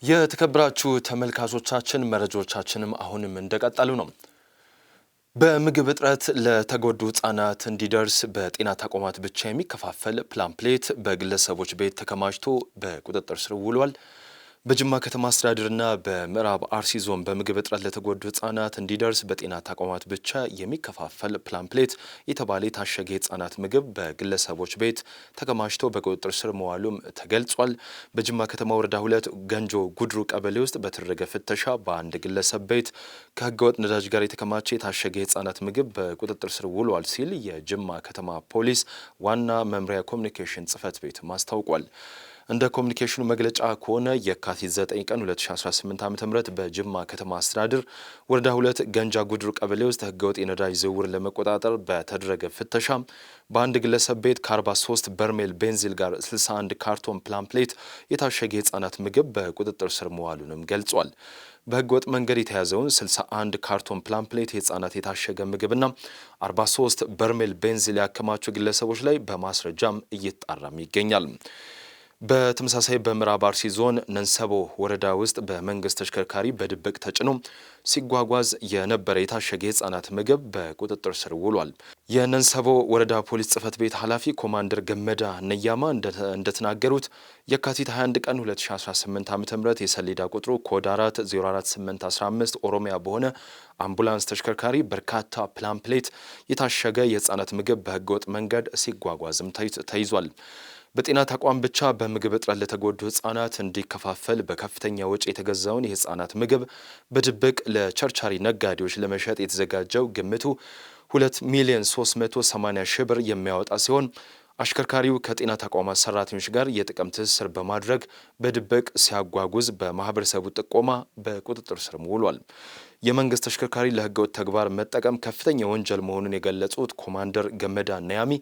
የተከበራችሁ ተመልካቾቻችን መረጃዎቻችንም አሁንም እንደቀጠሉ ነው። በምግብ እጥረት ለተጎዱ ህጻናት እንዲደርስ በጤና ተቋማት ብቻ የሚከፋፈል ፓምፕሌት በግለሰቦች ቤት ተከማችቶ በቁጥጥር ስር ውሏል። በጅማ ከተማ አስተዳደርና በምዕራብ አርሲ ዞን በምግብ እጥረት ለተጎዱ ህጻናት እንዲደርስ በጤና ተቋማት ብቻ የሚከፋፈል ፓምፕሌት የተባለ የታሸገ የህጻናት ምግብ በግለሰቦች ቤት ተከማችቶ በቁጥጥር ስር መዋሉም ተገልጿል። በጅማ ከተማ ወረዳ 2 ገንጆ ጉድሩ ቀበሌ ውስጥ በተደረገ ፍተሻ በአንድ ግለሰብ ቤት ከህገወጥ ነዳጅ ጋር የተከማቸ የታሸገ የህጻናት ምግብ በቁጥጥር ስር ውሏል ሲል የጅማ ከተማ ፖሊስ ዋና መምሪያ ኮሚኒኬሽን ጽህፈት ቤት አስታውቋል። እንደ ኮሚኒኬሽኑ መግለጫ ከሆነ የካቲት 9 ቀን 2018 ዓ.ም በጅማ ከተማ አስተዳደር ወረዳ 2 ገንጃ ጉድሩ ቀበሌ ውስጥ ህገወጥ የነዳጅ ዝውውር ለመቆጣጠር በተደረገ ፍተሻ በአንድ ግለሰብ ቤት ከ43 በርሜል ቤንዚል ጋር 61 ካርቶን ፓምፕሌት የታሸገ የህጻናት ምግብ በቁጥጥር ስር መዋሉንም ገልጿል። በህገወጥ መንገድ የተያዘውን 61 ካርቶን ፓምፕሌት የህጻናት የታሸገ ምግብና 43 በርሜል ቤንዚል ያከማቹ ግለሰቦች ላይ በማስረጃም እየተጣራም ይገኛል። በተመሳሳይ በምዕራብ አርሲ ዞን ነንሰቦ ወረዳ ውስጥ በመንግስት ተሽከርካሪ በድብቅ ተጭኖ ሲጓጓዝ የነበረ የታሸገ የህጻናት ምግብ በቁጥጥር ስር ውሏል። የነንሰቦ ወረዳ ፖሊስ ጽህፈት ቤት ኃላፊ ኮማንደር ገመዳ ነያማ እንደተናገሩት የካቲት 21 ቀን 2018 ዓ.ም የሰሌዳ ቁጥሩ ኮድ 404815 ኦሮሚያ በሆነ አምቡላንስ ተሽከርካሪ በርካታ ፓምፕሌት የታሸገ የህጻናት ምግብ በህገወጥ መንገድ ሲጓጓዝም ተይዟል። በጤና ተቋም ብቻ በምግብ እጥረት ለተጎዱ ህጻናት እንዲከፋፈል በከፍተኛ ወጪ የተገዛውን የህጻናት ምግብ በድብቅ ለቸርቻሪ ነጋዴዎች ለመሸጥ የተዘጋጀው ግምቱ 2,380,000 ብር የሚያወጣ ሲሆን አሽከርካሪው ከጤና ተቋማት ሰራተኞች ጋር የጥቅም ትስስር በማድረግ በድብቅ ሲያጓጉዝ በማህበረሰቡ ጥቆማ በቁጥጥር ስር ውሏል። የመንግስት ተሽከርካሪ ለህገወጥ ተግባር መጠቀም ከፍተኛ ወንጀል መሆኑን የገለጹት ኮማንደር ገመዳ ነያሚ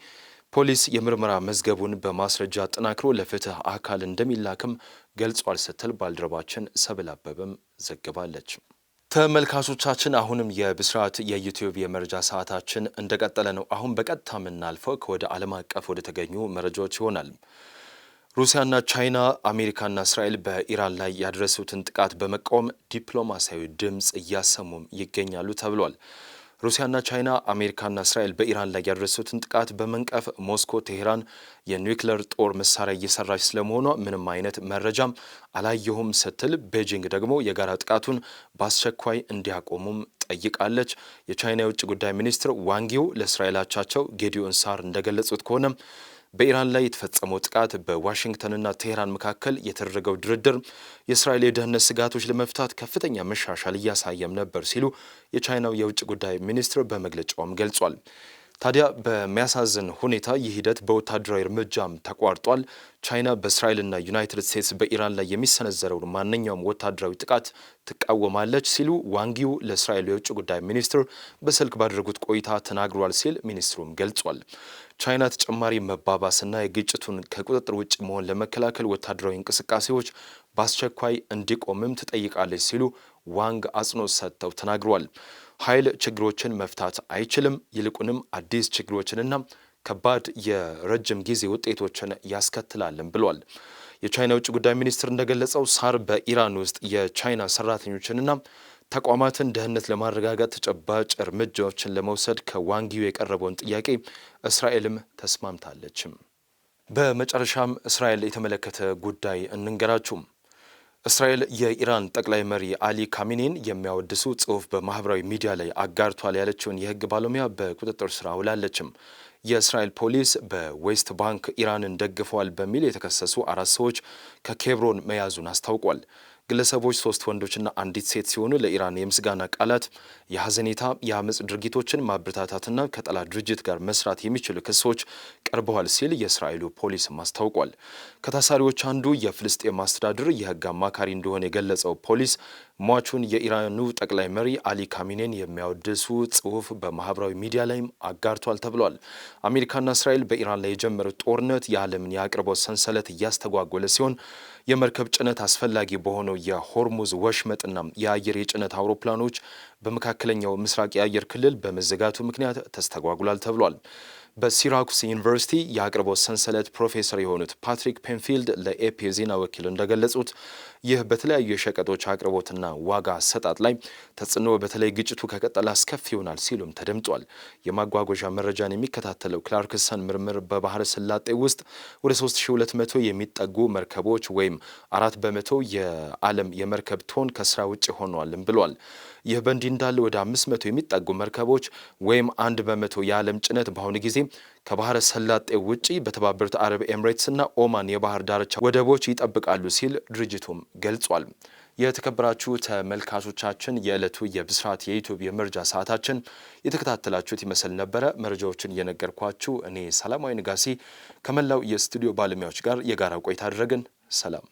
ፖሊስ የምርመራ መዝገቡን በማስረጃ አጠናክሮ ለፍትህ አካል እንደሚላክም ገልጿል ስትል ባልደረባችን ሰብል አበበም ዘግባለች። ተመልካቾቻችን አሁንም የብስራት የዩቲዩብ የመረጃ ሰዓታችን እንደቀጠለ ነው። አሁን በቀጥታ የምናልፈው ከወደ ዓለም አቀፍ ወደ ተገኙ መረጃዎች ይሆናል። ሩሲያና ቻይና አሜሪካና እስራኤል በኢራን ላይ ያደረሱትን ጥቃት በመቃወም ዲፕሎማሲያዊ ድምፅ እያሰሙም ይገኛሉ ተብሏል። ሩሲያና ቻይና አሜሪካና እስራኤል በኢራን ላይ ያደረሱትን ጥቃት በመንቀፍ ሞስኮ ቴሄራን የኒውክሌር ጦር መሳሪያ እየሰራች ስለመሆኗ ምንም አይነት መረጃም አላየሁም ስትል ቤጂንግ ደግሞ የጋራ ጥቃቱን በአስቸኳይ እንዲያቆሙም ጠይቃለች። የቻይና የውጭ ጉዳይ ሚኒስትር ዋንጊው ለእስራኤል አቻቸው ጌዲዮን ሳር እንደገለጹት ከሆነ በኢራን ላይ የተፈጸመው ጥቃት በዋሽንግተንና ቴሄራን መካከል የተደረገው ድርድር የእስራኤል የደህንነት ስጋቶች ለመፍታት ከፍተኛ መሻሻል እያሳየም ነበር ሲሉ የቻይናው የውጭ ጉዳይ ሚኒስትር በመግለጫውም ገልጿል። ታዲያ በሚያሳዝን ሁኔታ ይህ ሂደት በወታደራዊ እርምጃም ተቋርጧል። ቻይና በእስራኤልና ዩናይትድ ስቴትስ በኢራን ላይ የሚሰነዘረውን ማንኛውም ወታደራዊ ጥቃት ትቃወማለች ሲሉ ዋንጊው ለእስራኤል የውጭ ጉዳይ ሚኒስትር በስልክ ባደረጉት ቆይታ ተናግሯል ሲል ሚኒስትሩም ገልጿል። ቻይና ተጨማሪ መባባስና የግጭቱን ከቁጥጥር ውጭ መሆን ለመከላከል ወታደራዊ እንቅስቃሴዎች በአስቸኳይ እንዲቆምም ትጠይቃለች ሲሉ ዋንግ አጽንኦት ሰጥተው ተናግሯል። ኃይል ችግሮችን መፍታት አይችልም፣ ይልቁንም አዲስ ችግሮችንና ከባድ የረጅም ጊዜ ውጤቶችን ያስከትላልም ብሏል። የቻይና ውጭ ጉዳይ ሚኒስትር እንደገለጸው ሳር በኢራን ውስጥ የቻይና ሰራተኞችንና ተቋማትን ደህንነት ለማረጋጋት ተጨባጭ እርምጃዎችን ለመውሰድ ከዋንጊው የቀረበውን ጥያቄ እስራኤልም ተስማምታለችም። በመጨረሻም እስራኤል የተመለከተ ጉዳይ እንንገራችሁ። እስራኤል የኢራን ጠቅላይ መሪ አሊ ካሚኔን የሚያወድሱ ጽሑፍ በማህበራዊ ሚዲያ ላይ አጋርቷል ያለችውን የህግ ባለሙያ በቁጥጥር ስር አውላለችም። የእስራኤል ፖሊስ በዌስት ባንክ ኢራንን ደግፈዋል በሚል የተከሰሱ 4 ሰዎች ከኬብሮን መያዙን አስታውቋል። ግለሰቦች 3 ወንዶችና አንዲት ሴት ሲሆኑ ለኢራን የምስጋና ቃላት፣ የሐዘኔታ፣ የአመፅ ድርጊቶችን ማበረታታትና ከጠላት ድርጅት ጋር መስራት የሚችሉ ክሶች ቀርበዋል ሲል የእስራኤሉ ፖሊስም አስታውቋል። ከታሳሪዎች አንዱ የፍልስጤም አስተዳደር የህግ አማካሪ እንደሆነ የገለጸው ፖሊስ ሟቹን የኢራኑ ጠቅላይ መሪ አሊ ካሚኔን የሚያወድሱ ጽሑፍ በማህበራዊ ሚዲያ ላይም አጋርቷል ተብሏል። አሜሪካና እስራኤል በኢራን ላይ የጀመሩት ጦርነት የዓለምን የአቅርቦት ሰንሰለት እያስተጓጎለ ሲሆን የመርከብ ጭነት አስፈላጊ በሆነው የሆርሙዝ ወሽመጥና የአየር የጭነት አውሮፕላኖች በመካከለኛው ምስራቅ የአየር ክልል በመዘጋቱ ምክንያት ተስተጓጉሏል ተብሏል። በሲራኩስ ዩኒቨርሲቲ የአቅርቦት ሰንሰለት ፕሮፌሰር የሆኑት ፓትሪክ ፔንፊልድ ለኤፒ ዜና ወኪል እንደገለጹት ይህ በተለያዩ የሸቀጦች አቅርቦትና ዋጋ አሰጣጥ ላይ ተጽዕኖ በተለይ ግጭቱ ከቀጠለ አስከፊ ይሆናል ሲሉም ተደምጧል። የማጓጓዣ መረጃን የሚከታተለው ክላርክሰን ምርምር በባህረ ሰላጤ ውስጥ ወደ 3200 የሚጠጉ መርከቦች ወይም 4% የዓለም የመርከብ ቶን ከስራ ውጭ ሆነዋልም ብሏል። ይህ በእንዲህ እንዳለ ወደ 500 የሚጠጉ መርከቦች ወይም 1% የዓለም ጭነት በአሁኑ ጊዜ ከባህረ ሰላጤ ውጪ በተባበሩት አረብ ኤምሬትስና ኦማን የባህር ዳርቻ ወደቦች ይጠብቃሉ ሲል ድርጅቱም ገልጿል። የተከበራችሁ ተመልካቾቻችን የዕለቱ የብስራት የዩቲዩብ የመረጃ ሰዓታችን የተከታተላችሁት ይመስል ነበረ። መረጃዎችን እየነገርኳችሁ እኔ ሰላማዊ ንጋሲ ከመላው የስቱዲዮ ባለሙያዎች ጋር የጋራ ቆይታ አደረግን። ሰላም።